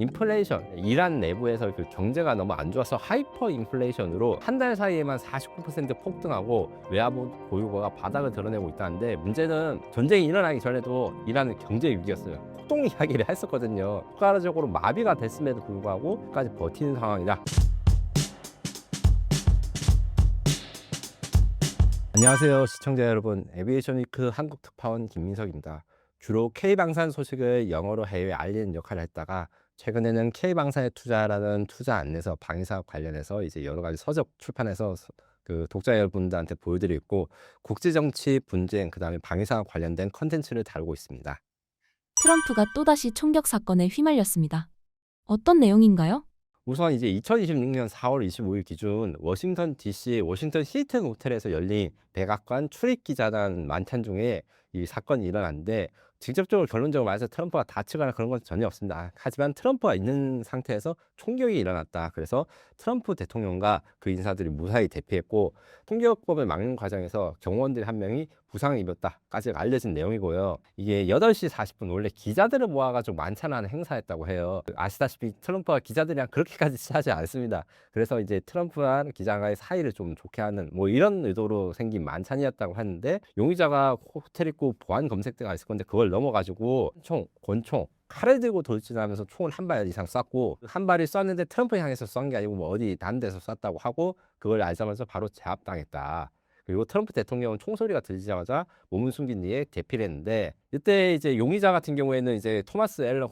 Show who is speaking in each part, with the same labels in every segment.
Speaker 1: 인플레이션, 이란 내부에서 그 경제가 너무 안 좋아서 하이퍼 인플레이션으로 한 달 사이에만 49% 폭등하고 외화보 보유고가 바닥을 드러내고 있다는데, 문제는 전쟁이 일어나기 전에도 이란은 경제 위기였어요. 폭동 이야기를 했었거든요. 국가적으로 마비가 됐음에도 불구하고 끝까지 버티는 상황이다. 안녕하세요 시청자 여러분, 에비에이션 위크 한국 특파원 김민석입니다. 주로 K방산 소식을 영어로 해외에 알리는 역할을 했다가, 최근에는 K방산에 투자라는 투자 안내서 방위사업 관련해서 이제 여러 가지 서적 출판해서 그 독자 여러분들한테 보여드리고 있고, 국제정치 분쟁, 그 다음에 방위사업 관련된 컨텐츠를 다루고 있습니다.
Speaker 2: 트럼프가 또다시 총격 사건에 휘말렸습니다. 어떤 내용인가요?
Speaker 1: 우선 이제 2026년 4월 25일 기준 워싱턴 DC 워싱턴 힐튼 호텔에서 열린 백악관 출입기자단 만찬 중에 이 사건이 일어났는데, 직접적으로 결론적으로 말해서 트럼프가 다치거나 그런 건 전혀 없습니다. 하지만 트럼프가 있는 상태에서 총격이 일어났다. 그래서 트럼프 대통령과 그 인사들이 무사히 대피했고, 총격법을 막는 과정에서 경호원들 한 명이 부상을 입었다까지 알려진 내용이고요. 이게 8시 40분 원래 기자들을 모아가지고 만찬하는 행사였다고 해요. 아시다시피 트럼프가 기자들이랑 그렇게까지 친하지 않습니다. 그래서 이제 트럼프와 기자와의 사이를 좀 좋게 하는 뭐 이런 의도로 생긴 만찬이었다고 하는데, 용의자가 호텔 입구 보안 검색대가 있을 건데 그걸 넘어가지고 권총 칼을 들고 돌진하면서 총을 한 발 이상 쐈고, 한 발이 쐈는데 트럼프 향해서 쏜 게 아니고 뭐 어디 다른 데서 쐈다고 하고, 그걸 알자마자 바로 제압당했다. 그리고 트럼프 대통령은 총소리가 들리자마자 몸을 숨긴 뒤에 대피를 했는데, 이때 이제 용의자 같은 경우에는 이제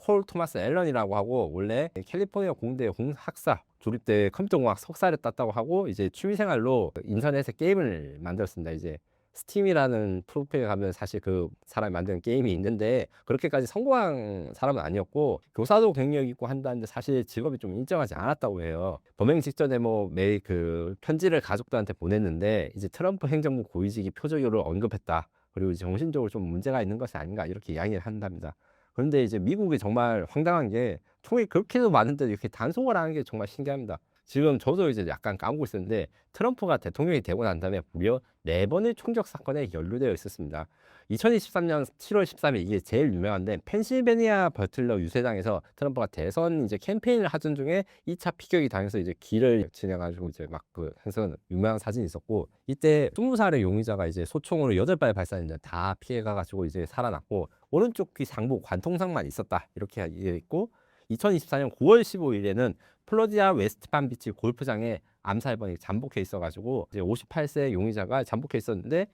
Speaker 1: 홀 토마스 앨런이라고 하고, 원래 캘리포니아 공대 학사 조립대 컴퓨터공학 석사를 땄다고 하고, 이제 취미생활로 인터넷에 게임을 만들었습니다. 이제 스팀이라는 프로필에 가면 사실 그 사람이 만든 게임이 있는데, 그렇게까지 성공한 사람은 아니었고, 교사도 경력 있고 한다는데 사실 직업이 좀 인정하지 않았다고 해요. 범행 직전에 뭐 매일 그 편지를 가족들한테 보냈는데, 이제 트럼프 행정부 고위직이 표적으로 언급했다. 그리고 정신적으로 좀 문제가 있는 것이 아닌가 이렇게 이야기를 한답니다. 그런데 이제 미국이 정말 황당한 게, 총이 그렇게도 많은데 이렇게 단속을 하는 게 정말 신기합니다. 지금 저도 이제 약간 까먹고 있었는데, 트럼프가 대통령이 되고 난 다음에 무려 4번의 총격 사건에 연루되어 있었습니다. 2023년 7월 13일, 이게 제일 유명한데, 펜실베니아 버틀러 유세장에서 트럼프가 대선 이제 캠페인을 하던 중에 2차 피격이 당해서 이제 길을 지나가지고 이제 막 그 해서 유명한 사진이 있었고, 이때 20살의 용의자가 이제 소총으로 8발 발사했는데 다 피해가가지고 이제 살아났고, 오른쪽 귀 상부 관통상만 있었다 이렇게 얘기했고, 2024년 9월 15일에는 플로리다 웨스트팜비치 골프장에 암살범이 잠복해 있어가지고, 이제 58세 용의자가 잠복해 있었는데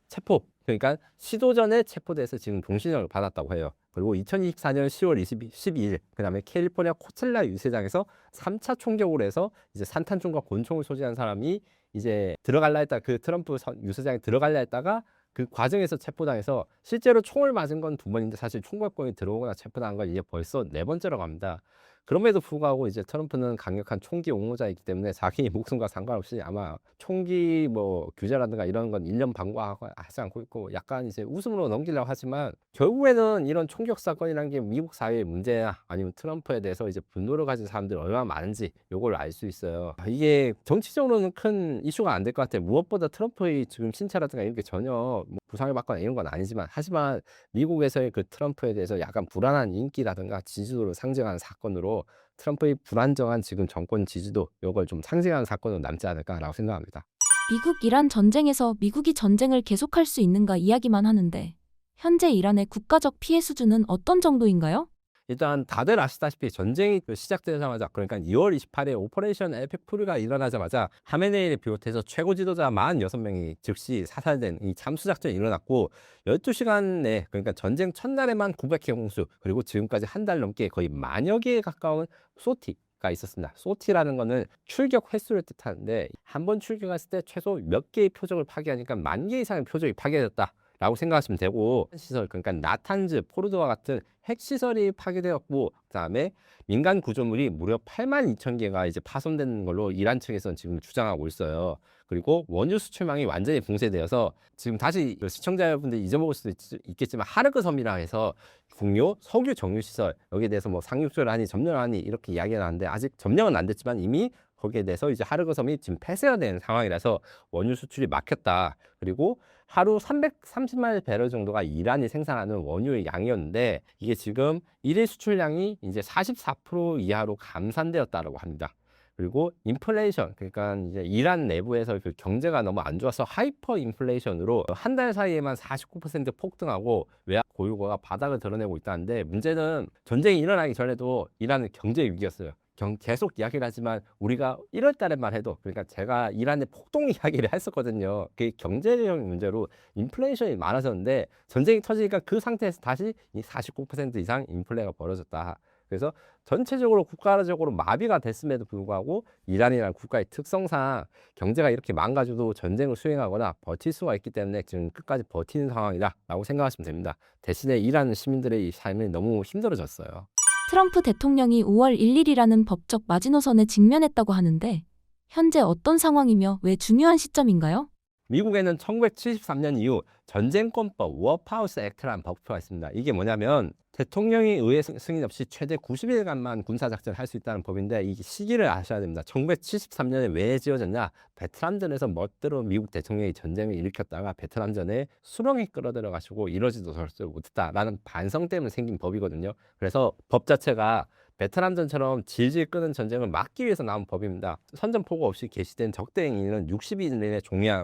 Speaker 1: 그러니까 시도 전에 체포돼서 지금 동신형을 받았다고 해요. 그리고 2024년 10월 12일, 그 다음에 캘리포니아 코첼라 유세장에서 3차 총격으로 해서 이제 산탄총과 권총을 소지한 사람이 이제 들어갈라 했다, 그 트럼프 유세장에 들어갈라 했다가 그 과정에서 체포당해서, 실제로 총을 맞은 건 2번인데 사실 총괄권이 들어오거나 체포당한 건 이제 벌써 4번째라고 합니다. 그럼에도 불구하고 이제 트럼프는 강력한 총기 옹호자이기 때문에 자기 목숨과 상관없이 아마 총기 뭐 규제라든가 이런 건 1년 방과하지 않고 있고, 약간 이제 웃음으로 넘기려고 하지만, 결국에는 이런 총격 사건이라는 게 미국 사회의 문제야, 아니면 트럼프에 대해서 이제 분노를 가진 사람들이 얼마나 많은지 요걸 알 수 있어요. 이게 정치적으로는 큰 이슈가 안 될 것 같아요. 무엇보다 트럼프의 지금 신체라든가 이런 게 전혀 뭐 부상을 받거나 이런 건 아니지만, 하지만 미국에서의 그 트럼프에 대해서 약간 불안한 인기라든가 지지도를 상징하는 사건으로, 트럼프의 불안정한 지금 정권 지지도, 이걸 좀 상징하는 사건으로 남지 않을까라고 생각합니다.
Speaker 2: 미국-이란 전쟁에서 미국이 전쟁을 계속할 수 있는가 이야기만 하는데, 현재 이란의 국가적 피해 수준은 어떤 정도인가요?
Speaker 1: 일단 다들 아시다시피 전쟁이 시작되자마자, 그러니까 2월 28일 오퍼레이션 엘피푸르가 일어나자마자 하메네이를 비롯해서 최고 지도자 46명이 즉시 사살된 이 참수작전이 일어났고, 12시간 내, 그러니까 전쟁 첫날에만 900개 홍수, 그리고 지금까지 한 달 넘게 거의 만여 개에 가까운 소티가 있었습니다. 소티라는 거는 출격 횟수를 뜻하는데, 한 번 출격했을 때 최소 몇 개의 표적을 파괴하니까 10,000개 이상의 표적이 파괴됐다 라고 생각하시면 되고, 시설, 그러니까 나탄즈, 포르도와 같은 핵시설이 파괴되었고, 그다음에 민간 구조물이 무려 82,000개가 이제 파손된 걸로 이란 측에서는 지금 주장하고 있어요. 그리고 원유 수출망이 완전히 붕괴되어서, 지금 다시 시청자 여러분들이 잊어먹을 수도 있겠지만, 하르그 섬이라 해서 국료 석유 정유 시설, 여기에 대해서 뭐 상륙을 하니 점령을 하니 이렇게 이야기가 나는데, 아직 점령은 안 됐지만 이미 거기에 대해서 이제 하르그섬이 지금 폐쇄가 되는 상황이라서 원유 수출이 막혔다. 그리고 하루 330만 배럴 정도가 이란이 생산하는 원유의 양이었는데 이게 지금 일일 수출량이 이제 44% 이하로 감산되었다라고 합니다. 그리고 인플레이션, 그러니까 이제 이란 내부에서 그 경제가 너무 안 좋아서 하이퍼 인플레이션으로 한 달 사이에만 49% 폭등하고 외환 보유고가 바닥을 드러내고 있다는데, 문제는 전쟁이 일어나기 전에도 이란은 경제 위기였어요. 계속 이야기를 하지만 우리가 1월 달에만 해도, 그러니까 제가 이란의 폭동 이야기를 했었거든요. 그 경제적 문제로 인플레이션이 많아졌는데 전쟁이 터지니까 그 상태에서 다시 이 49% 이상 인플레가 벌어졌다. 그래서 전체적으로 국가적으로 마비가 됐음에도 불구하고 이란이라는 국가의 특성상 경제가 이렇게 망가져도 전쟁을 수행하거나 버틸 수가 있기 때문에 지금 끝까지 버티는 상황이다라고 생각하시면 됩니다. 대신에 이란 시민들의 이 삶이 너무 힘들어졌어요.
Speaker 2: 트럼프 대통령이 5월 1일이라는 법적 마지노선에 직면했다고 하는데 현재 어떤 상황이며 왜 중요한 시점인가요?
Speaker 1: 미국에는 1973년 이후 전쟁권법 워파우스 액트라는 법표가 있습니다. 이게 뭐냐면 대통령이 의회 승인 없이 최대 90일간만 군사작전을 할 수 있다는 법인데, 이 시기를 아셔야 됩니다. 1973년에 왜 지어졌냐? 베트남전에서 멋대로 미국 대통령이 전쟁을 일으켰다가 베트남전에 수렁이 끌어들여가지고 이러지도 저러지도 못했다라는 반성 때문에 생긴 법이거든요. 그래서 법 자체가 베트남전처럼 질질 끄는 전쟁을 막기 위해서 나온 법입니다. 선전포고 없이 개시된 적대행위는 60일 내에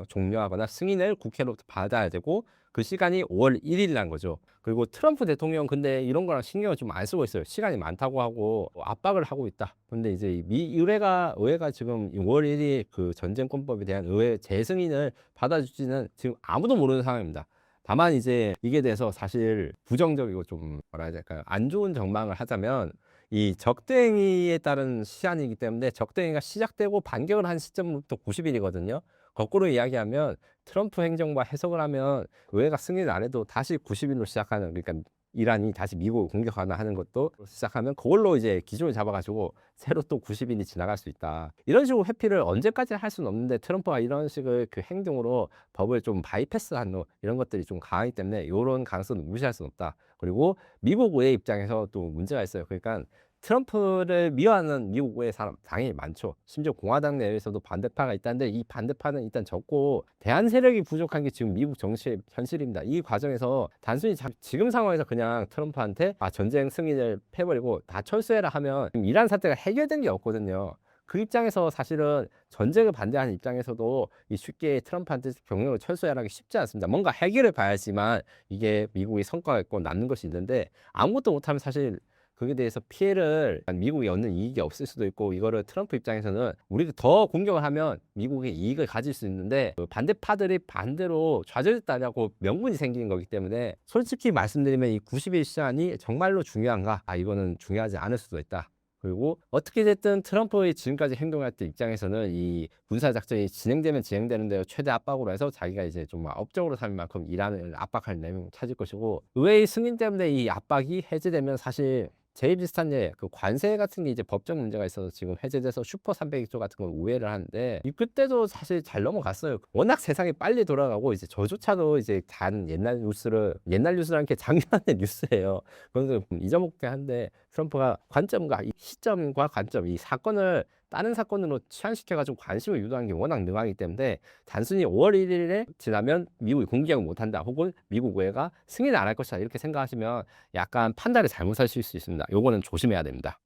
Speaker 1: 종료하거나 승인을 국회로부터 받아야 되고, 그 시간이 5월 1일이란 거죠. 그리고 트럼프 대통령 근데 이런 거랑 신경을 좀 안 쓰고 있어요. 시간이 많다고 하고 압박을 하고 있다. 근데 이제 의회가 지금 5월 1일 그 전쟁권법에 대한 의회 재승인을 받아주지는 지금 아무도 모르는 상황입니다. 다만 이제 이게 대해서 사실 부정적이고 좀 뭐라 해야 될까요? 안 좋은 전망을 하자면, 이 적대행위에 따른 시한이기 때문에 적대행위가 시작되고 반격을 한 시점부터 90일이거든요. 거꾸로 이야기하면 트럼프 행정부가 해석을 하면 의회가 승인을 안 해도 다시 90일로 시작하는, 그러니까 이란이 다시 미국을 공격하나 하는 것도 시작하면 그걸로 이제 기준을 잡아가지고 새로 또 90일이 지나갈 수 있다. 이런 식으로 회피를 언제까지 할 수는 없는데, 트럼프가 이런 식의 그 행동으로 법을 좀 바이패스한 이런 것들이 좀 강하기 때문에 이런 가능성은 무시할 수는 없다. 그리고 미국 의회 입장에서 또 문제가 있어요. 그러니까 트럼프를 미워하는 미국 의회 사람 당연히 많죠. 심지어 공화당 내에서도 반대파가 있다는데 이 반대파는 일단 적고 대안 세력이 부족한 게 지금 미국 정치의 현실입니다. 이 과정에서 단순히 지금 상황에서 그냥 트럼프한테 전쟁 승인을 패버리고 다 철수해라 하면 이란 사태가 해결된 게 없거든요. 그 입장에서 사실은 전쟁을 반대하는 입장에서도 이 쉽게 트럼프한테 병력을 철수하기 쉽지 않습니다. 뭔가 해결을 봐야지만 이게 미국이 성과가 있고 남는 것이 있는데, 아무것도 못하면 사실 거기에 대해서 피해를 미국이 얻는 이익이 없을 수도 있고, 이거를 트럼프 입장에서는 우리가 더 공격을 하면 미국의 이익을 가질 수 있는데 그 반대파들이 반대로 좌절했다라고 명분이 생기는 거기 때문에, 솔직히 말씀드리면 이 90일 시한이 정말로 중요한가? 이거는 중요하지 않을 수도 있다. 그리고 어떻게 됐든 트럼프의 지금까지 행동할 때 입장에서는 이 군사작전이 진행되면 진행되는 대로 최대 압박으로 해서 자기가 이제 좀 업적으로 삼을 만큼 이란을 압박할 내용을 찾을 것이고, 의회의 승인 때문에 이 압박이 해제되면 사실 제일 비슷한 예, 그 관세 같은 게 이제 법적 문제가 있어서 지금 해제돼서 슈퍼 300조 같은 걸 우회를 하는데, 그때도 사실 잘 넘어갔어요. 워낙 세상이 빨리 돌아가고 이제 저조차도 이제 옛날 뉴스라는 게 작년의 뉴스예요. 그건 좀 잊어먹게 한데, 트럼프가 관점과 이 시점과 관점, 이 사건을 다른 사건으로 치환시켜가지고 관심을 유도하는 게 워낙 능하기 때문에, 단순히 5월 1일에 지나면 미국이 공격을 못한다 혹은 미국 의회가 승인을 안 할 것이다 이렇게 생각하시면 약간 판단을 잘못하실 수 있습니다. 요거는 조심해야 됩니다.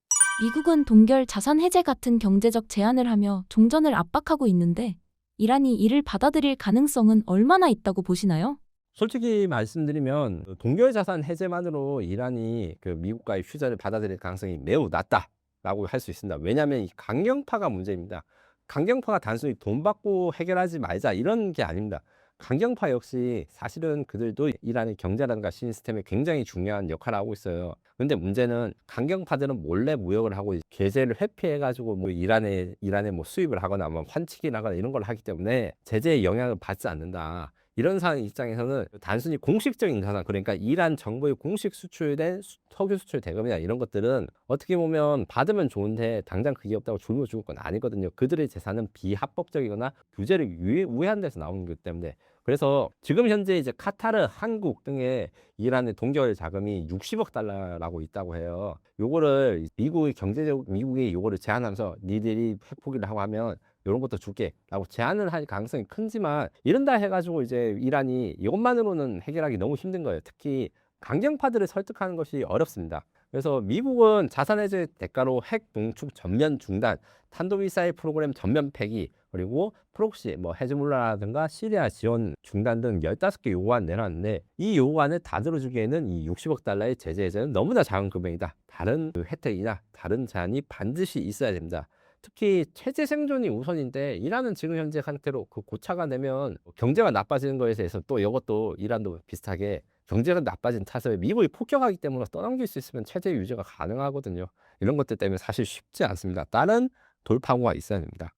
Speaker 2: 미국은 동결 자산 해제 같은 경제적 제한을 하며 종전을 압박하고 있는데 이란이 이를 받아들일 가능성은 얼마나 있다고 보시나요?
Speaker 1: 솔직히 말씀드리면 동결 자산 해제만으로 이란이 그 미국과의 휴전을 받아들일 가능성이 매우 낮다라고 할 수 있습니다. 왜냐하면 이 강경파가 문제입니다. 강경파가 단순히 돈 받고 해결하지 말자 이런 게 아닙니다. 강경파 역시 사실은 그들도 이란의 경제라든가 시스템에 굉장히 중요한 역할을 하고 있어요. 근데 문제는 강경파들은 몰래 무역을 하고 제재를 회피해가지고 뭐 이란에 뭐 수입을 하거나 뭐 환치기를 하거나 이런 걸 하기 때문에 제재의 영향을 받지 않는다. 이런 상황 입장에서는 단순히 공식적인 자산, 그러니까 이란 정부의 공식 수출된 석유 수출 대금이나 이런 것들은 어떻게 보면 받으면 좋은데 당장 그게 없다고 굶어 죽을 건 아니거든요. 그들의 재산은 비합법적이거나 규제를 우회한 데서 나오는 거기 때문에 그래서 지금 현재 이제 카타르, 한국 등의 이란의 동결 자금이 60억 달러라고 있다고 해요. 요거를 미국이 요거를 제안하면서 니들이 핵 포기를 하고 하면 이런 것도 줄게라고 제안을 할 가능성이 크지만 이런다 해가지고 이제 이란이 이것만으로는 해결하기 너무 힘든 거예요. 특히 강경파들을 설득하는 것이 어렵습니다. 그래서 미국은 자산 해제 대가로 핵 농축 전면 중단, 탄도미사일 프로그램 전면 폐기, 그리고 프록시, 뭐 헤즈몰라라든가 시리아 지원 중단 등 15개 요구안 내놨는데 이 요구안을 다 들어주기에는 이 60억 달러의 제재 해제는 너무나 작은 금액이다. 다른 그 혜택이나 다른 제한이 반드시 있어야 됩니다. 특히 체제 생존이 우선인데 이란은 지금 현재 상태로 그 고차가 되면 경제가 나빠지는 거에 대해서 또 이것도 이란도 비슷하게 경제가 나빠진 탓을 미국이 폭격하기 때문에 떠넘길 수 있으면 체제 유지가 가능하거든요. 이런 것들 때문에 사실 쉽지 않습니다. 다른 돌파구가 있어야 됩니다.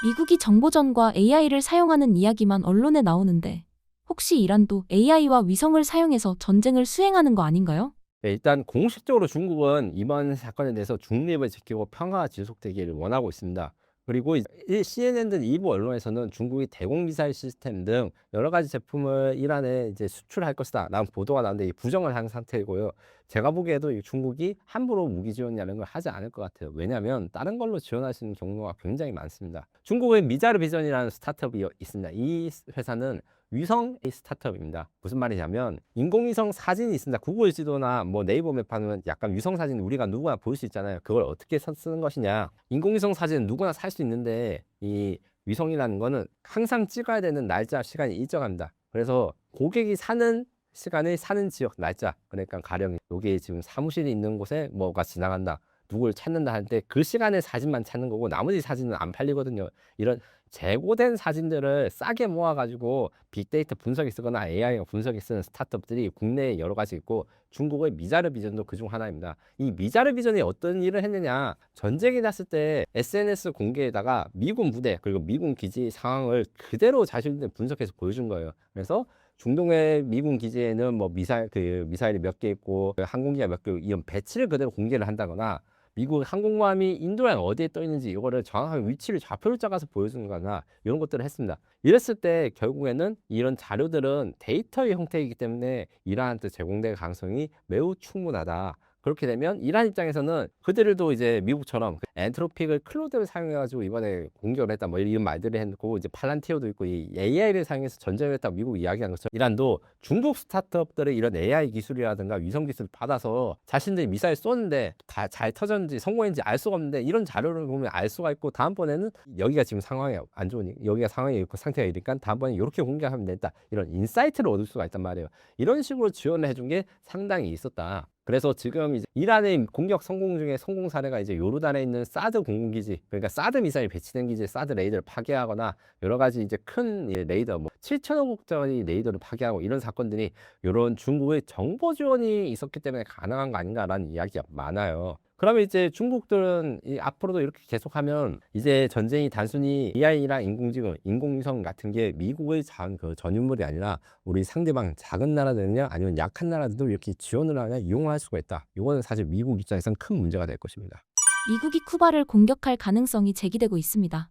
Speaker 2: 미국이 정보전과 AI를 사용하는 이야기만 언론에 나오는데 혹시 이란도 AI와 위성을 사용해서 전쟁을 수행하는 거 아닌가요?
Speaker 1: 네, 일단 공식적으로 중국은 이번 사건에 대해서 중립을 지키고 평화가 지속되기를 원하고 있습니다. 그리고 CNN 등 일부 언론에서는 중국이 대공미사일 시스템 등 여러 가지 제품을 이란에 이제 수출할 것이다 라는 보도가 나오는데 부정을 한 상태이고요. 제가 보기에도 이 중국이 함부로 무기 지원이라는 걸 하지 않을 것 같아요. 왜냐하면 다른 걸로 지원할 수 있는 경로가 굉장히 많습니다. 중국의 미자르 비전이라는 스타트업이 있습니다. 이 회사는 위성 스타트업입니다. 무슨 말이냐면 인공위성 사진이 있습니다. 구글 지도나 뭐 네이버 맵 하면 약간 위성 사진 우리가 누구나 볼 수 있잖아요. 그걸 어떻게 쓰는 것이냐. 인공위성 사진은 누구나 살 수 있는데 이 위성이라는 거는 항상 찍어야 되는 날짜, 시간이 일정합니다. 그래서 고객이 사는 시간에 사는 지역, 날짜, 그러니까 가령 여기 지금 사무실이 있는 곳에 뭐가 지나간다. 누굴 찾는다 할 때 그 시간에 사진만 찾는 거고 나머지 사진은 안 팔리거든요. 이런 재고된 사진들을 싸게 모아가지고 빅데이터 분석에 쓰거나 AI가 분석에 쓰는 스타트업들이 국내에 여러 가지 있고 중국의 미자르 비전도 그중 하나입니다. 이 미자르 비전이 어떤 일을 했느냐, 전쟁이 났을 때 SNS 공개에다가 미군 부대 그리고 미군 기지 상황을 그대로 자신들 분석해서 보여준 거예요. 그래서 중동의 미군 기지에는 뭐 미사일이 몇 개 있고 항공기가 몇 개 있고 이런 배치를 그대로 공개를 한다거나 미국 항공모함이 인도양 어디에 떠 있는지 이거를 정확하게 위치를 좌표를 짜가서 보여주는 거나 이런 것들을 했습니다. 이랬을 때 결국에는 이런 자료들은 데이터의 형태이기 때문에 이란한테 제공될 가능성이 매우 충분하다. 그렇게 되면 이란 입장에서는 그들도 이제 미국처럼 엔트로픽을 클로드를 사용해가지고 이번에 공격을 했다 뭐 이런 말들을 했고 이제 팔란티어도 있고 이 AI를 사용해서 전쟁을 했다고 미국이 이야기한 것처럼 이란도 중국 스타트업들의 이런 AI 기술이라든가 위성 기술을 받아서 자신들이 미사일 쏘는데 다 잘 터졌는지 성공했는지 알 수가 없는데 이런 자료를 보면 알 수가 있고 다음번에는 여기가 지금 상황이 안 좋으니 여기가 상황이 있고 상태가 이러니까 다음번에 이렇게 공격하면 된다 이런 인사이트를 얻을 수가 있단 말이에요. 이런 식으로 지원을 해준 게 상당히 있었다. 그래서 지금 이제 이란의 공격 성공 중에 성공 사례가 이제 요르단에 있는 사드 공군기지, 그러니까 사드 미사일 배치된 기지에 사드 레이더를 파괴하거나 여러 가지 이제 큰 레이더, 뭐 7천억짜리 레이더를 파괴하고 이런 사건들이 이런 중국의 정보 지원이 있었기 때문에 가능한 거 아닌가라는 이야기가 많아요. 그러면 이제 중국들은 앞으로도 이렇게 계속하면 이제 전쟁이 단순히 AI랑 인공지능, 인공위성 같은 게 미국의 그 전유물이 아니라 우리 상대방 작은 나라들이냐 아니면 약한 나라들도 이렇게 지원을 하냐 이용할 수가 있다. 이거는 사실 미국 입장에서는 큰 문제가 될 것입니다.
Speaker 2: 미국이 쿠바를 공격할 가능성이 제기되고 있습니다.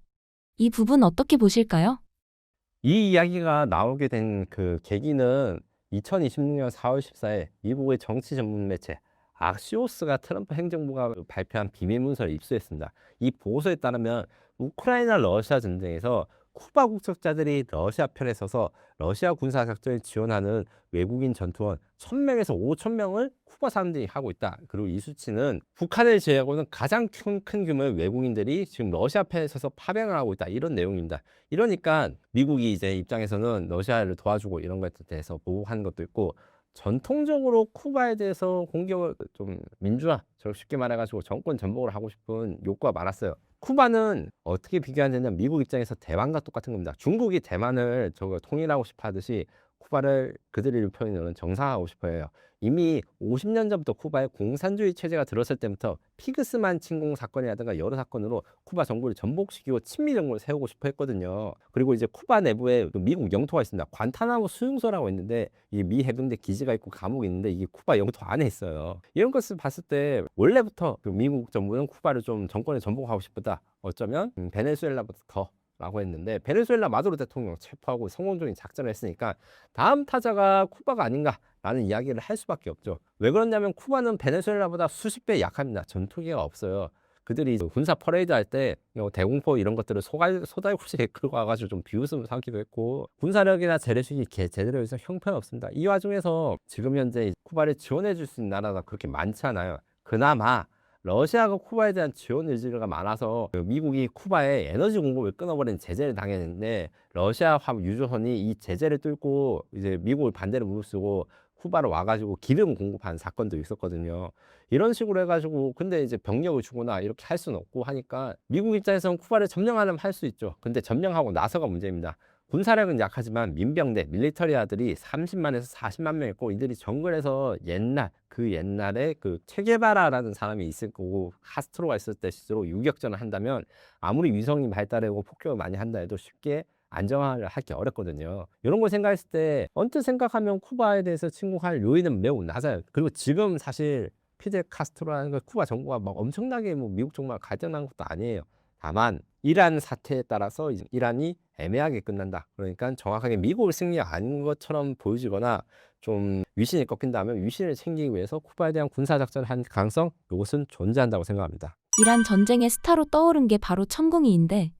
Speaker 2: 이 부분 어떻게 보실까요?
Speaker 1: 이 이야기가 나오게 된 그 계기는 2026년 4월 14일 미국의 정치 전문 매체 악시오스가 트럼프 행정부가 발표한 비밀 문서를 입수했습니다. 이 보고서에 따르면 우크라이나 러시아 전쟁에서 쿠바 국적자들이 러시아 편에 서서 러시아 군사 작전을 지원하는 외국인 전투원 1,000명에서 5,000명을 쿠바 사람들이 하고 있다. 그리고 이 수치는 북한을 제외하고는 가장 큰 규모의 외국인들이 지금 러시아 편에 서서 파병을 하고 있다. 이런 내용입니다. 이러니까 미국이 이제 입장에서는 러시아를 도와주고 이런 것에 대해서 보호하는 것도 있고 전통적으로 쿠바에 대해서 공격을 좀 민주화, 쉽게 말해가지고 정권 전복을 하고 싶은 욕구가 많았어요. 쿠바는 어떻게 비교하냐면 미국 입장에서 대만과 똑같은 겁니다. 중국이 대만을 통일하고 싶어 하듯이 쿠바를 그들의 표현으로는 정상화하고 싶어 해요. 이미 50년 전부터 쿠바에 공산주의 체제가 들었을 때부터 피그스만 침공 사건이라든가 여러 사건으로 쿠바 정부를 전복시키고 친미 정부를 세우고 싶어 했거든요. 그리고 이제 쿠바 내부에 미국 영토가 있습니다. 관타나모 수용소라고 있는데 이 미 해병대 기지가 있고 감옥이 있는데 이게 쿠바 영토 안에 있어요. 이런 것을 봤을 때 원래부터 그 미국 정부는 쿠바를 좀 정권에 전복하고 싶었다. 어쩌면 베네수엘라보다 더 라고 했는데 베네수엘라 마두로 대통령 체포하고 성공적인 작전을 했으니까 다음 타자가 쿠바가 아닌가라는 이야기를 할 수밖에 없죠. 왜 그러냐면 쿠바는 베네수엘라보다 수십 배 약합니다. 전투기가 없어요. 그들이 군사 퍼레이드 할 때 대공포 이런 것들을 소달구시에 끌고 와가지고 좀 비웃음을 삼기도 했고 군사력이나 재래식이 제대로 해서 형편없습니다. 이 와중에서 지금 현재 쿠바를 지원해 줄 수 있는 나라가 그렇게 많지 않아요. 그나마 러시아가 쿠바에 대한 지원 의지가 많아서 미국이 쿠바에 에너지 공급을 끊어버린 제재를 당했는데 러시아 유조선이 이 제재를 뚫고 이제 미국을 반대로 무릅쓰고 쿠바로 와가지고 기름 공급한 사건도 있었거든요. 이런 식으로 해가지고 근데 이제 병력을 주거나 이렇게 할 수는 없고 하니까 미국 입장에서는 쿠바를 점령하려면 할 수 있죠. 근데 점령하고 나서가 문제입니다. 군사력은 약하지만 민병대, 밀리터리아들이 30만에서 40만 명 있고 이들이 정글에서 옛날에 그 체게바라라는 사람이 있을 거고 카스트로가 있을 때 시대로 유격전을 한다면 아무리 위성이 발달하고 폭격을 많이 한다 해도 쉽게 안정화를 하기 어렵거든요. 이런 걸 생각했을 때 언뜻 생각하면 쿠바에 대해서 침공할 요인은 매우 낮아요. 그리고 지금 사실 피델 카스트로라는 그 쿠바 정부가 막 엄청나게 뭐 미국 정부가 갈등한 것도 아니에요. 다만 이란 사태에 따라서 이란이 애매하게 끝난다. 그러니까 정확하게 미국을 승리가 아닌 것처럼 보여지거나 좀 위신이 꺾인다면 위신을 챙기기 위해서 쿠바에 대한 군사작전을 한 가능성 이것은 존재한다고 생각합니다.
Speaker 2: 이란 전쟁의 스타로 떠오른 게 바로 천궁이인데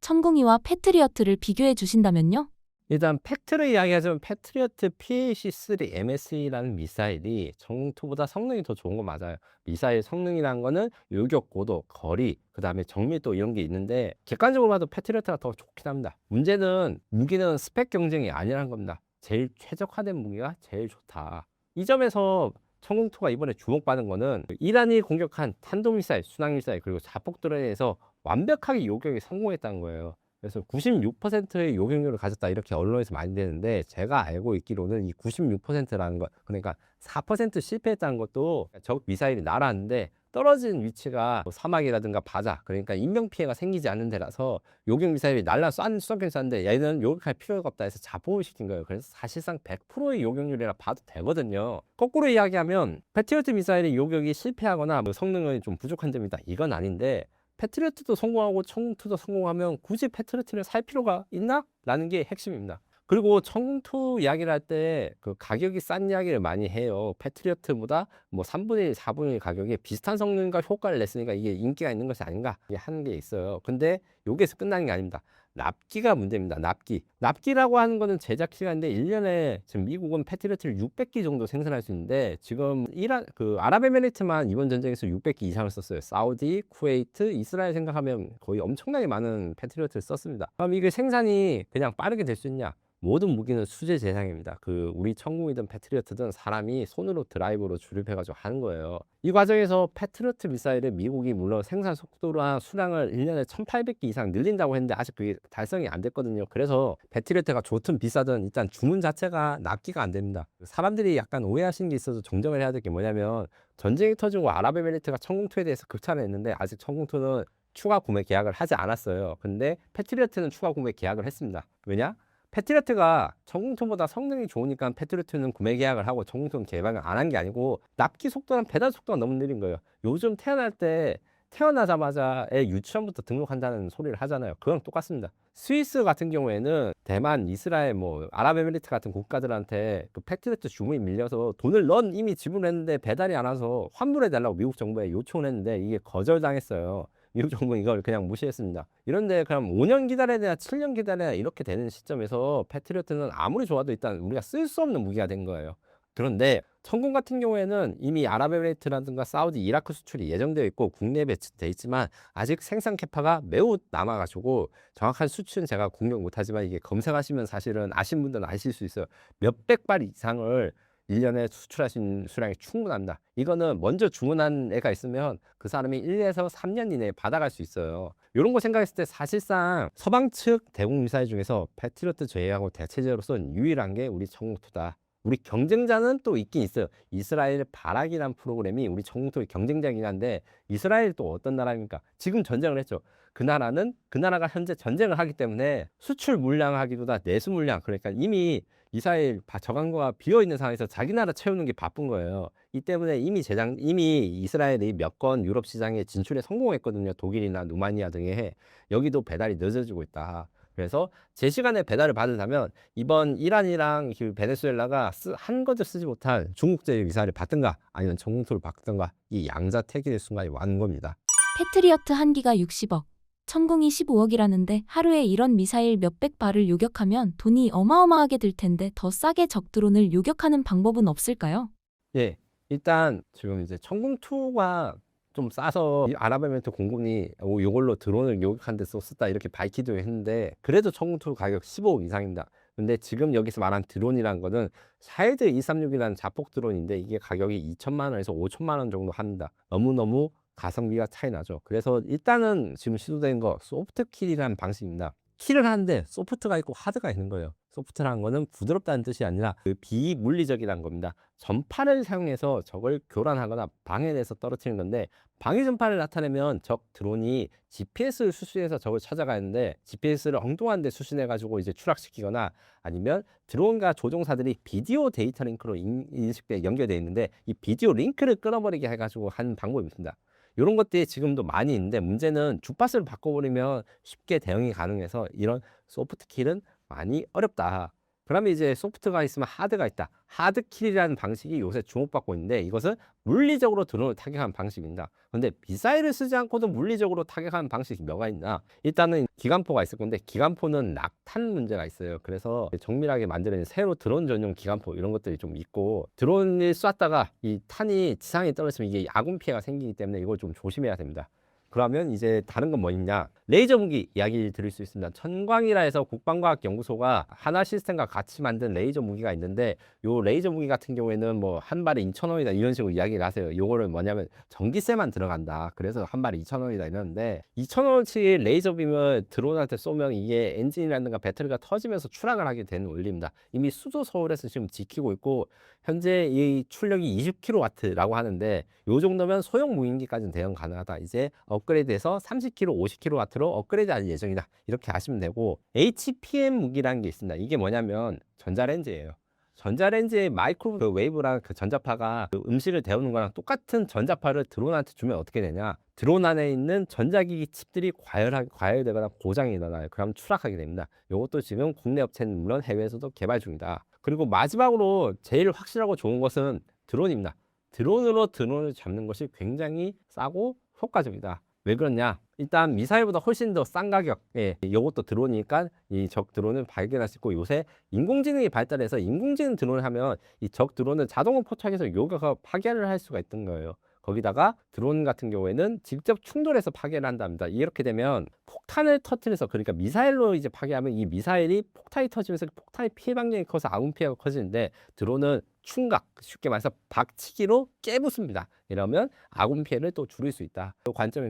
Speaker 2: 천궁이와 패트리어트를 비교해 주신다면요?
Speaker 1: 일단 팩트를 이야기하자면 패트리어트 PAC-3 MSE라는 미사일이 정투보다 성능이 더 좋은 건 맞아요. 미사일 성능이라는 거는 요격 고도, 거리, 그 다음에 정밀도 이런 게 있는데 객관적으로 봐도 패트리어트가 더 좋긴 합니다. 문제는 무기는 스펙 경쟁이 아니라는 겁니다. 제일 최적화된 무기가 제일 좋다. 이 점에서 천궁2가 이번에 주목받은 거는 이란이 공격한 탄도미사일, 순항미사일 그리고 자폭드론에서 완벽하게 요격에 성공했다는 거예요. 그래서 96%의 요격률을 가졌다 이렇게 언론에서 많이 되는데 제가 알고 있기로는 이 96%라는 것 그러니까 4% 실패했다는 것도 적 미사일이 날아왔는데 떨어진 위치가 뭐 사막이라든가 바다 그러니까 인명피해가 생기지 않는 데라서 요격 미사일이 쏘긴 쐈는데 얘는 요격할 필요가 없다 해서 자폭을 시킨 거예요. 그래서 사실상 100%의 요격률이라 봐도 되거든요. 거꾸로 이야기하면 패트리어트 미사일의 요격이 실패하거나 뭐 성능이 좀 부족한 점이다 이건 아닌데 패트리어트도 성공하고 천궁2도 성공하면 굳이 패트리어트를 살 필요가 있나? 라는 게 핵심입니다. 그리고 천궁2 이야기를 할 때 그 가격이 싼 이야기를 많이 해요. 패트리어트보다 뭐 3분의 1, 4분의 1 가격에 비슷한 성능과 효과를 냈으니까 이게 인기가 있는 것이 아닌가 하는 게 있어요. 근데 여기에서 끝나는 게 아닙니다. 납기가 문제입니다. 납기라고 하는 거는 제작 시간인데 1년에 지금 미국은 패트리어트를 600기 정도 생산할 수 있는데 지금 아랍에미리트만 이번 전쟁에서 600기 이상을 썼어요. 사우디, 쿠웨이트, 이스라엘 생각하면 거의 엄청나게 많은 패트리어트를 썼습니다. 그럼 이게 생산이 그냥 빠르게 될 수 있냐? 모든 무기는 수제 제작입니다. 우리 천궁이든 패트리어트든 사람이 손으로 드라이버로 조립해가지고 하는 거예요. 이 과정에서 패트리어트 미사일을 미국이 물론 생산 속도나 수량을 1년에 1800기 이상 늘린다고 했는데 아직 그게 달성이 안 됐거든요. 그래서 패트리어트가 좋든 비싸든 일단 주문 자체가 납기가 안 됩니다. 사람들이 약간 오해하시는 게 있어서 정정을 해야 될 게 뭐냐면 전쟁이 터지고 아랍에미리트가 천궁2에 대해서 극찬을 했는데 아직 천궁2는 추가 구매 계약을 하지 않았어요. 근데 패트리어트는 추가 구매 계약을 했습니다. 왜냐? 패트리어트가 천궁2보다 성능이 좋으니까 패트리어트는 구매 계약을 하고 천궁2는 개발을 안 한 게 아니고 납기 속도랑 배달 속도가 너무 느린 거예요. 요즘 태어나자마자의 유치원부터 등록한다는 소리를 하잖아요. 그건 똑같습니다. 스위스 같은 경우에는 대만, 이스라엘, 뭐 아랍에미리트 같은 국가들한테 그 패트리어트 주문이 밀려서 돈을 넌 이미 지불했는데 배달이 안 와서 환불해달라고 미국 정부에 요청을 했는데 이게 거절당했어요. 미국 정부는 이걸 그냥 무시했습니다. 이런데 그럼 5년 기다려야 되나 7년 기다려야 이렇게 되는 시점에서 패트리어트는 아무리 좋아도 일단 우리가 쓸 수 없는 무기가 된 거예요. 그런데 천궁 같은 경우에는 이미 아랍에미리트라든가 사우디, 이라크 수출이 예정되어 있고 국내에 배치돼 있지만 아직 생산 캐파가 매우 남아가지고 정확한 수치는 제가 공격 못하지만 이게 검색하시면 사실은 아신 분들은 아실 수 있어요. 몇백 발 이상을 1년에 수출할 수 있는 수량이 충분합니다. 이거는 먼저 주문한 애가 있으면 그 사람이 1에서 3년 이내에 받아갈 수 있어요. 이런 거 생각했을 때 사실상 서방 측 대공 미사일 중에서 패트리어트 제외하고 대체제로서는 유일한 게 우리 천궁2다. 우리 경쟁자는 또 있긴 있어요. 이스라엘 바락이란 프로그램이 우리 천궁2의 경쟁자이긴 한데 이스라엘 또 어떤 나라입니까? 지금 전쟁을 했죠. 그 나라가 현재 전쟁을 하기 때문에 수출 물량 하기보다 내수 물량 그러니까 이미 미사일 저강고가 비어 있는 상황에서 자기 나라 채우는 게 바쁜 거예요. 이 때문에 이미 이스라엘이 몇 건 유럽 시장에 진출에 성공했거든요. 독일이나 루마니아 등에. 여기도 배달이 늦어지고 있다. 그래서 제 시간에 배달을 받으려면 이번 이란이랑 그 베네수엘라가 한 거도 쓰지 못할 중국제 미사일을 받든가 아니면 정통을 받든가 이 양자택일의 순간이 왔는 겁니다.
Speaker 2: 패트리어트 한 기가 60억, 천궁이 15억이라는데 하루에 이런 미사일 몇백 발을 요격하면 돈이 어마어마하게 들 텐데 더 싸게 적 드론을 요격하는 방법은 없을까요?
Speaker 1: 예, 일단 지금 이제 천궁2가 좀 싸서 아랍에미리트 공군이 요걸로 드론을 요격한 데 썼다 이렇게 밝히도 했는데 그래도 천궁2 가격 15억 이상입니다. 근데 지금 여기서 말한 드론이라는 거는 샤헤드 236이라는 자폭 드론인데 이게 가격이 2천만 원에서 5천만 원 정도 합니다. 너무너무 가성비가 차이 나죠. 그래서 일단은 지금 시도된 거 소프트 킬이라는 방식입니다. 킬을 하는데 소프트가 있고 하드가 있는 거예요. 소프트라는 거는 부드럽다는 뜻이 아니라 그 비물리적이라는 겁니다. 전파를 사용해서 적을 교란하거나 방해해서 떨어뜨리는 건데 방해 전파를 나타내면 적 드론이 GPS를 수신해서 적을 찾아가는데 GPS를 엉뚱한 데 수신해 가지고 이제 추락시키거나 아니면 드론과 조종사들이 비디오 데이터 링크로 인식돼 연결되어 있는데 이 비디오 링크를 끊어버리게 해가지고 하는 방법이 있습니다. 이런 것들이 지금도 많이 있는데 문제는 주파수를 바꿔버리면 쉽게 대응이 가능해서 이런 소프트킬은 많이 어렵다. 그러면 이제 소프트가 있으면 하드가 있다. 하드킬이라는 방식이 요새 주목받고 있는데 이것은 물리적으로 드론을 타격하는 방식입니다. 그런데 미사일을 쓰지 않고도 물리적으로 타격하는 방식이 뭐가 있나? 일단은 기관포가 있을 건데 기관포는 낙탄 문제가 있어요. 그래서 정밀하게 만들어낸 새로 드론 전용 기관포 이런 것들이 좀 있고 드론을 쐈다가 이 탄이 지상에 떨어지면 이게 아군 피해가 생기기 때문에 이걸 좀 조심해야 됩니다. 그러면 이제 다른 건 뭐 있냐? 레이저 무기 이야기 드릴 수 있습니다. 천광이라 해서 국방과학연구소가 하나 시스템과 같이 만든 레이저 무기가 있는데 요 레이저 무기 같은 경우에는 뭐 한 발에 2,000원이다 이런 식으로 이야기를 하세요. 요거를 뭐냐면 전기세만 들어간다. 그래서 한 발에 2,000원이다 이러는데 2,000원어치 레이저 빔을 드론한테 쏘면 이게 엔진이라든가 배터리가 터지면서 추락을 하게 되는 원리입니다. 이미 수도 서울에서 지금 지키고 있고 현재 이 출력이 20kW라고 하는데 요 정도면 소형 무인기까지는 대응 가능하다. 이제 업그레이드해서 30kW, 50kW로 업그레이드할 예정이다. 이렇게 아시면 되고 HPM 무기라는 게 있습니다. 이게 뭐냐면 전자레인지예요. 전자레인지의 마이크로웨이브랑 그 전자파가 그 음식을 데우는 거랑 똑같은 전자파를 드론한테 주면 어떻게 되냐? 드론 안에 있는 전자기기 칩들이 과열되거나 고장이 일어나요. 그럼 추락하게 됩니다. 이것도 지금 국내 업체는 물론 해외에서도 개발 중이다. 그리고 마지막으로 제일 확실하고 좋은 것은 드론입니다. 드론으로 드론을 잡는 것이 굉장히 싸고 효과적이다. 왜 그러냐? 일단 미사일보다 훨씬 더 싼 가격에 이것도 드론이니까 이 적 드론을 발견할 수 있고 요새 인공지능이 발달해서 인공지능 드론을 하면 이 적 드론을 자동으로 포착해서 요격하고 파괴를 할 수가 있던 거예요. 거기다가 드론 같은 경우에는 직접 충돌해서 파괴를 한답니다. 이렇게 되면 폭탄을 터뜨려서 그러니까 미사일로 이제 파괴하면 이 미사일이 폭탄이 터지면서 폭탄의 피해 방향이 커서 아군 피해가 커지는데 드론은 충각, 쉽게 말해서 박치기로 깨부숩니다. 이러면 아군 피해를 또 줄일 수 있다.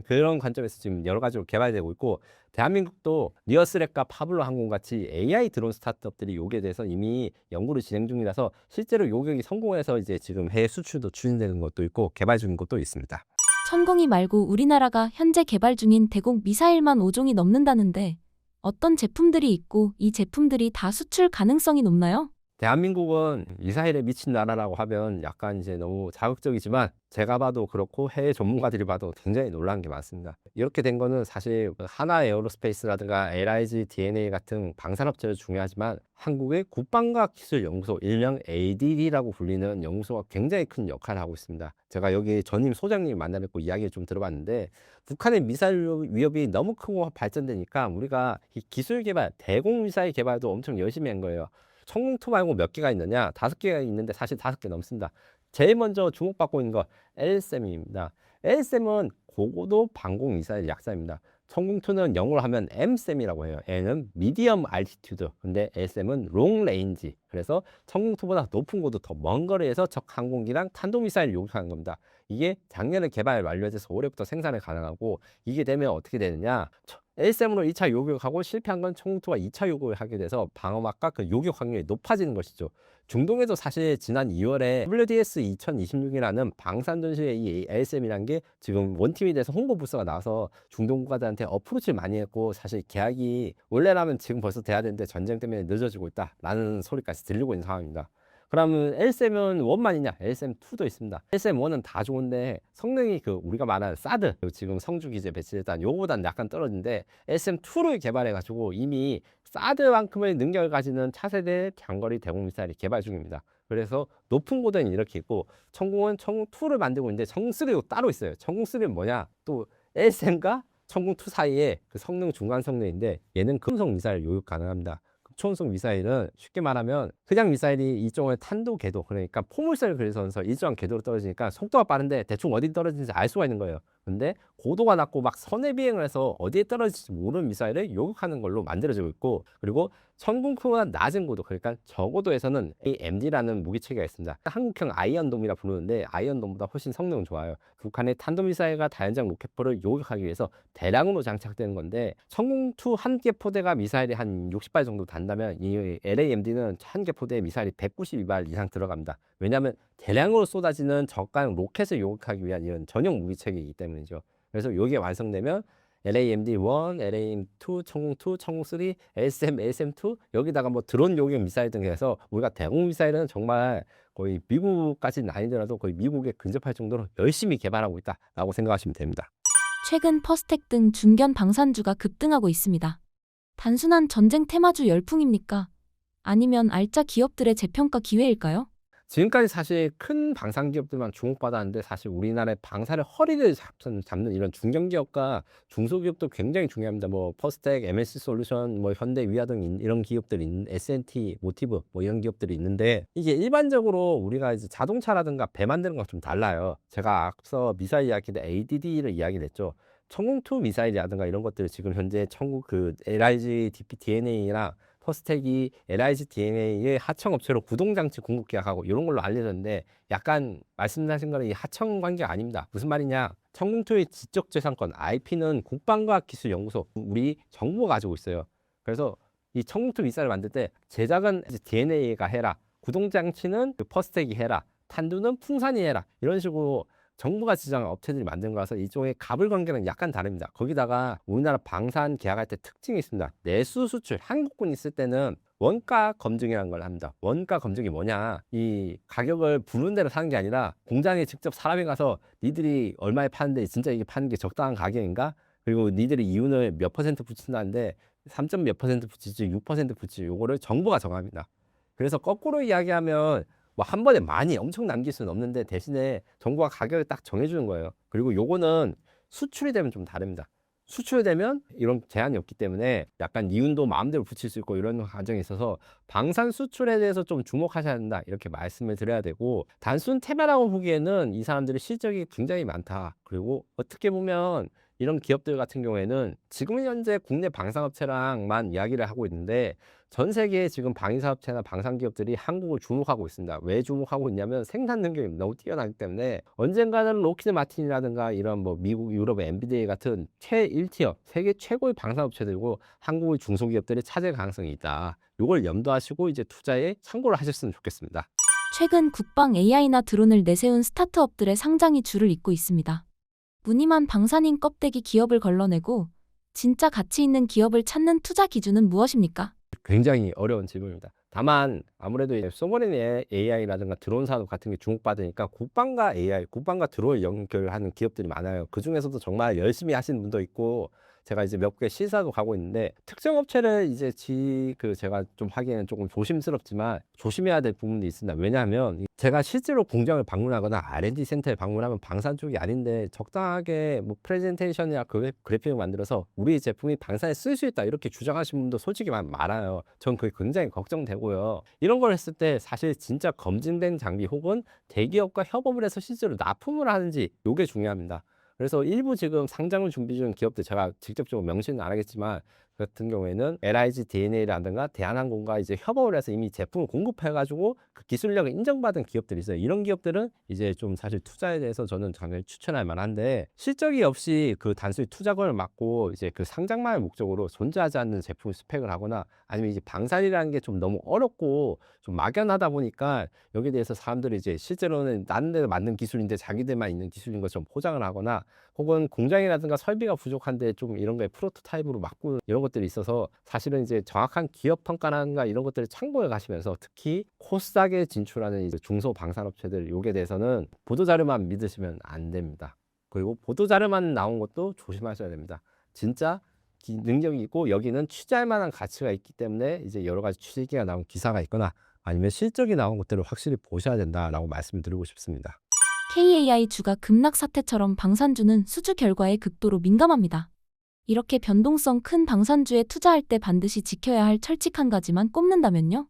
Speaker 1: 그런 관점에서 지금 여러 가지로 개발되고 있고 대한민국도 니어스랩과 파블로 항공 같이 AI 드론 스타트업들이 요기에 대해서 이미 연구를 진행 중이라서 실제로 요격이 성공해서 이제 지금 해외 수출도 추진되는 것도 있고 개발 중인 것도 있습니다.
Speaker 2: 천궁이 말고 우리나라가 현재 개발 중인 대공 미사일만 5종이 넘는다는데 어떤 제품들이 있고 이 제품들이 다 수출 가능성이 높나요?
Speaker 1: 대한민국은 미사일에 미친 나라라고 하면 약간 이제 너무 자극적이지만 제가 봐도 그렇고 해외 전문가들이 봐도 굉장히 놀라운 게 많습니다. 이렇게 된 거는 사실 하나 에어로스페이스라든가 LIG, DNA 같은 방산업체도 중요하지만 한국의 국방과학기술연구소 일명 ADD라고 불리는 연구소가 굉장히 큰 역할을 하고 있습니다. 제가 여기 전임 소장님 만나뵙고 이야기를 좀 들어봤는데 북한의 미사일 위협이 너무 크고 발전되니까 우리가 이 기술 개발, 대공 미사일 개발도 엄청 열심히 한 거예요. 천궁2 말고 몇 개가 있느냐? 5개가 있는데 사실 5개 넘습니다. 제일 먼저 주목받고 있는 거 LSM입니다. LSM은 고고도 방공 미사일 약자입니다. 천궁2는 영어로 하면 MSM이라고 해요. N은 미디엄 알티튜드, 근데 LSM은 롱 레인지. 그래서 천궁2보다 높은 고도 더 먼 거리에서 적 항공기랑 탄도미사일을 요격하는 겁니다. 이게 작년에 개발 완료돼서 올해부터 생산이 가능하고 이게 되면 어떻게 되느냐? LSM으로 2차 요격하고 실패한 건 청궁2가 2차 요격을 하게 돼서 방어막과 그 요격 확률이 높아지는 것이죠. 중동에도 사실 지난 2월에 WDS 2026이라는 방산전시의 이 LSM이라는 게 지금 원팀이 돼서 홍보 부스가 나와서 중동 국가들한테 어프로치를 많이 했고, 사실 계약이 원래라면 지금 벌써 돼야 되는데 전쟁 때문에 늦어지고 있다라는 소리까지 들리고 있는 상황입니다. 그러면 LSM은 1만이냐? LSM2도 있습니다. LSM1은 다 좋은데 성능이 그 우리가 말하는 사드, 지금 성주 기지에 배치됐다는 요거보다는 약간 떨어진데, LSM2를 개발해가지고 이미 사드만큼의 능력을 가지는 차세대 장거리 대공 미사일이 개발 중입니다. 그래서 높은 고도는 이렇게 있고, 천궁은 천궁2를 만들고 있는데 천궁3도 따로 있어요. 천궁3는 뭐냐? 또 LSM과 천궁2 사이에 그 성능 중간 성능인데, 얘는 금속 미사일 요격 가능합니다. 초음속 미사일은 쉽게 말하면 그냥 미사일이 일종의 탄도 궤도, 그러니까 포물선을 그려서 일정한 궤도로 떨어지니까 속도가 빠른데 대충 어디 떨어지는지 알 수가 있는 거예요. 근데 고도가 낮고 막 선해 비행을 해서 어디에 떨어질지 모르는 미사일을 요격하는 걸로 만들어지고 있고, 그리고 천궁크보다 낮은 고도, 그러니까 저고도에서는 AMD라는 무기체계가 있습니다. 한국형 아이언돔이라 부르는데 아이언돔보다 훨씬 성능은 좋아요. 북한의 탄도미사일과 다연장 로켓포를 요격하기 위해서 대량으로 장착되는 건데, 천궁2 한 개 포대가 미사일이 한 60발 정도 단다면 이 LAMD는 한 개 포대에 미사일이 192발 이상 들어갑니다. 왜냐하면 대량으로 쏟아지는 저가형 로켓을 요격하기 위한 이런 전용 무기체계이기 때문이죠. 그래서 이게 완성되면 LAMD1, LAM2, 천궁2, 천궁3, LSM, LSM2 여기다가 뭐 드론 요격 미사일 등 해서 우리가 대공 미사일은 정말 거의 미국까지는 아니더라도 거의 미국에 근접할 정도로 열심히 개발하고 있다라고 생각하시면 됩니다.
Speaker 2: 최근 퍼스텍 등 중견 방산주가 급등하고 있습니다. 단순한 전쟁 테마주 열풍입니까? 아니면 알짜 기업들의 재평가 기회일까요?
Speaker 1: 지금까지 사실 큰 방산 기업들만 주목받았는데, 사실 우리나라의 방산의 허리를 잡는 이런 중견 기업과 중소기업도 굉장히 중요합니다. 뭐 퍼스텍, MSC 솔루션, 뭐 현대, 위아 등 이런 기업들이 S&T, 모티브 뭐 이런 기업들이 있는데, 이게 일반적으로 우리가 이제 자동차라든가 배 만드는 거랑 좀 달라요. 제가 앞서 미사일 이야기 때 ADD를 이야기를 했죠. 천궁2 미사일이라든가 이런 것들 지금 현재 천궁 그 LIG DNA랑 퍼스텍이 LIG DNA의 하청업체로 구동장치 공급 계약하고 이런 걸로 알려졌는데, 약간 말씀하신 거는 이 하청 관계가 아닙니다. 무슨 말이냐? 천궁2의 지적재산권 IP는 국방과학기술연구소, 우리 정부가 가지고 있어요. 그래서 이 천궁2 미사일을 만들 때 제작은 DNA가 해라, 구동장치는 그 퍼스텍이 해라, 탄두는 풍산이 해라, 이런 식으로 정부가 지정한 업체들이 만든 거라서 이쪽의 갑을 관계는 약간 다릅니다. 거기다가 우리나라 방산 계약할 때 특징이 있습니다. 내수 수출, 한국군 있을 때는 원가 검증이라는 걸 합니다. 원가 검증이 뭐냐? 이 가격을 부르는 대로 사는 게 아니라 공장에 직접 사람이 가서 니들이 얼마에 파는데 진짜 이게 파는 게 적당한 가격인가? 그리고 니들이 이윤을 몇 퍼센트 붙인다는데 3. 몇 퍼센트 붙일지 6% 붙일지 요거를 정부가 정합니다. 그래서 거꾸로 이야기하면 뭐 한 번에 많이 엄청 남길 수는 없는데, 대신에 정부가 가격을 딱 정해주는 거예요. 그리고 요거는 수출이 되면 좀 다릅니다. 수출되면 이런 제한이 없기 때문에 약간 이윤도 마음대로 붙일 수 있고 이런 과정이 있어서 방산 수출에 대해서 좀 주목하셔야 된다, 이렇게 말씀을 드려야 되고, 단순 테마라고 보기에는 이 사람들의 실적이 굉장히 많다. 그리고 어떻게 보면 이런 기업들 같은 경우에는 지금 현재 국내 방산업체랑만 이야기를 하고 있는데, 전 세계에 지금 방위사업체나 방산기업들이 한국을 주목하고 있습니다. 왜 주목하고 있냐면 생산 능력이 너무 뛰어나기 때문에, 언젠가는 로키드 마틴이라든가 이런 뭐 미국, 유럽의 엔비디아 같은 최 1티어 세계 최고의 방산업체들고 한국의 중소기업들이 차지할 가능성이 있다. 이걸 염두하시고 이제 투자에 참고를 하셨으면 좋겠습니다.
Speaker 2: 최근 국방 AI나 드론을 내세운 스타트업들의 상장이 줄을 잇고 있습니다. 무늬만 방산인 껍데기 기업을 걸러내고 진짜 가치 있는 기업을 찾는 투자 기준은 무엇입니까?
Speaker 1: 굉장히 어려운 질문입니다. 다만 아무래도 소버린 AI라든가 드론 산업 같은 게 주목받으니까 국방과 AI, 국방과 드론을 연결하는 기업들이 많아요. 그 중에서도 정말 열심히 하시는 분도 있고, 제가 이제 몇 개 시사도 가고 있는데, 특정 업체를 이제 제가 좀 하기에는 조금 조심스럽지만 조심해야 될 부분도 있습니다. 왜냐하면 제가 실제로 공장을 방문하거나 R&D 센터에 방문하면 방산 쪽이 아닌데 적당하게 뭐 프레젠테이션이나 그래픽을 만들어서 우리 제품이 방산에 쓸 수 있다 이렇게 주장하시는 분도 솔직히 많아요. 전 그게 굉장히 걱정되고요. 이런 걸 했을 때 사실 진짜 검증된 장비 혹은 대기업과 협업을 해서 실제로 납품을 하는지, 이게 중요합니다. 그래서 일부 지금 상장을 준비 중인 기업들, 제가 직접적으로 명시는 안 하겠지만 같은 경우에는 LIG DNA라든가 대한항공과 이제 협업을 해서 이미 제품을 공급해가지고 그 기술력을 인정받은 기업들이 있어요. 이런 기업들은 이제 좀 사실 투자에 대해서 저는 당연히 추천할 만한데, 실적이 없이 그 단순히 투자금을 막고 이제 그 상장만을 목적으로 존재하지 않는 제품을 스펙을 하거나, 아니면 이제 방산이라는 게 좀 너무 어렵고 좀 막연하다 보니까 여기에 대해서 사람들이 이제 실제로는 다른 데 맞는 기술인데 자기들만 있는 기술인 것처럼 포장을 하거나, 혹은 공장이라든가 설비가 부족한데 좀 이런 거에 프로토타입으로 막고 이런 것들이 있어서, 사실은 이제 정확한 기업 평가라든가 이런 것들을 참고해 가시면서, 특히 코스닥에 진출하는 이제 중소방산업체들 요게 대해서는 보도자료만 믿으시면 안 됩니다. 그리고 보도자료만 나온 것도 조심하셔야 됩니다. 진짜 능력이 있고 여기는 취재할 만한 가치가 있기 때문에 이제 여러 가지 취재기가 나온 기사가 있거나 아니면 실적이 나온 것들을 확실히 보셔야 된다라고 말씀을 드리고 싶습니다.
Speaker 2: KAI 주가 급락 사태처럼 방산주는 수주 결과에 극도로 민감합니다. 이렇게 변동성 큰 방산주에 투자할 때 반드시 지켜야 할 철칙 한 가지만 꼽는다면요?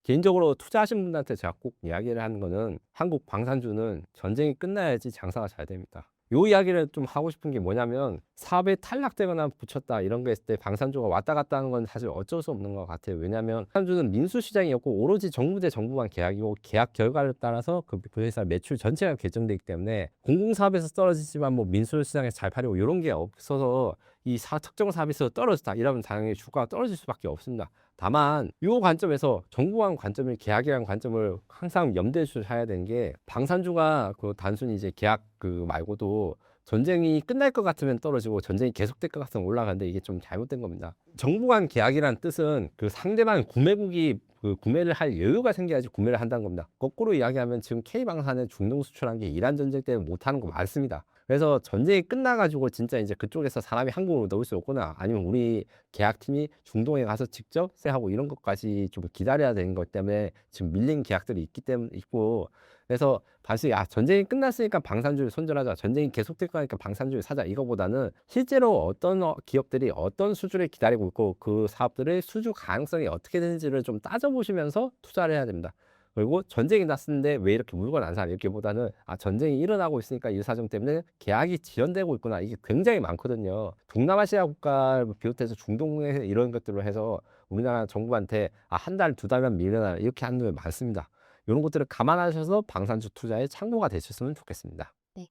Speaker 1: 개인적으로 투자하신 분들한테 제가 꼭 이야기를 하는 거는, 한국 방산주는 전쟁이 끝나야지 장사가 잘 됩니다. 요 이야기를 좀 하고 싶은 게 뭐냐면, 사업에 탈락되거나 붙였다 이런 거 했을 때 방산주가 왔다 갔다 하는 건 사실 어쩔 수 없는 것 같아요. 왜냐하면 방산주는 민수시장이었고 오로지 정부 대 정부간 계약이고, 계약 결과를 따라서 그 회사 매출 전체가 결정되기 때문에, 공공사업에서 떨어지지만 뭐 민수시장에서 잘 팔리고 이런 게 없어서 이 특정 사업에서 떨어졌다 이러면 당연히 주가가 떨어질 수밖에 없습니다. 다만 이 관점에서 정부간 관점을, 계약이라는 관점을 항상 염두에 두셔야 되는 게, 방산주가 그 단순히 이제 계약 그 말고도 전쟁이 끝날 것 같으면 떨어지고 전쟁이 계속될 것 같으면 올라가는데, 이게 좀 잘못된 겁니다. 정부간 계약이라는 뜻은 그 상대방 구매국이 그 구매를 할 여유가 생겨야지 구매를 한다는 겁니다. 거꾸로 이야기하면 지금 K방산의 중동 수출한 게 이란 전쟁 때문에 못하는 거 많습니다. 그래서 전쟁이 끝나가지고 진짜 이제 그쪽에서 사람이 한국으로 넣을 수 없거나, 아니면 우리 계약팀이 중동에 가서 직접 하고 이런 것까지 좀 기다려야 되는 것 때문에 지금 밀린 계약들이 있기 때문에 있고, 그래서 단순히 전쟁이 끝났으니까 방산주를 손절하자, 전쟁이 계속될 거니까 방산주를 사자, 이거보다는 실제로 어떤 기업들이 어떤 수주를 기다리고 있고 그 사업들의 수주 가능성이 어떻게 되는지를 좀 따져보시면서 투자를 해야 됩니다. 그리고 전쟁이 났는데 왜 이렇게 물건 안 사냐, 이렇게보다는 전쟁이 일어나고 있으니까 이 사정 때문에 계약이 지연되고 있구나, 이게 굉장히 많거든요. 동남아시아 국가를 비롯해서 중동에 이런 것들로 해서 우리나라 정부한테 한 달, 두 달만 밀려나 이렇게 하는 게 많습니다. 이런 것들을 감안하셔서 방산주 투자에 참고가 되셨으면 좋겠습니다.
Speaker 2: 네.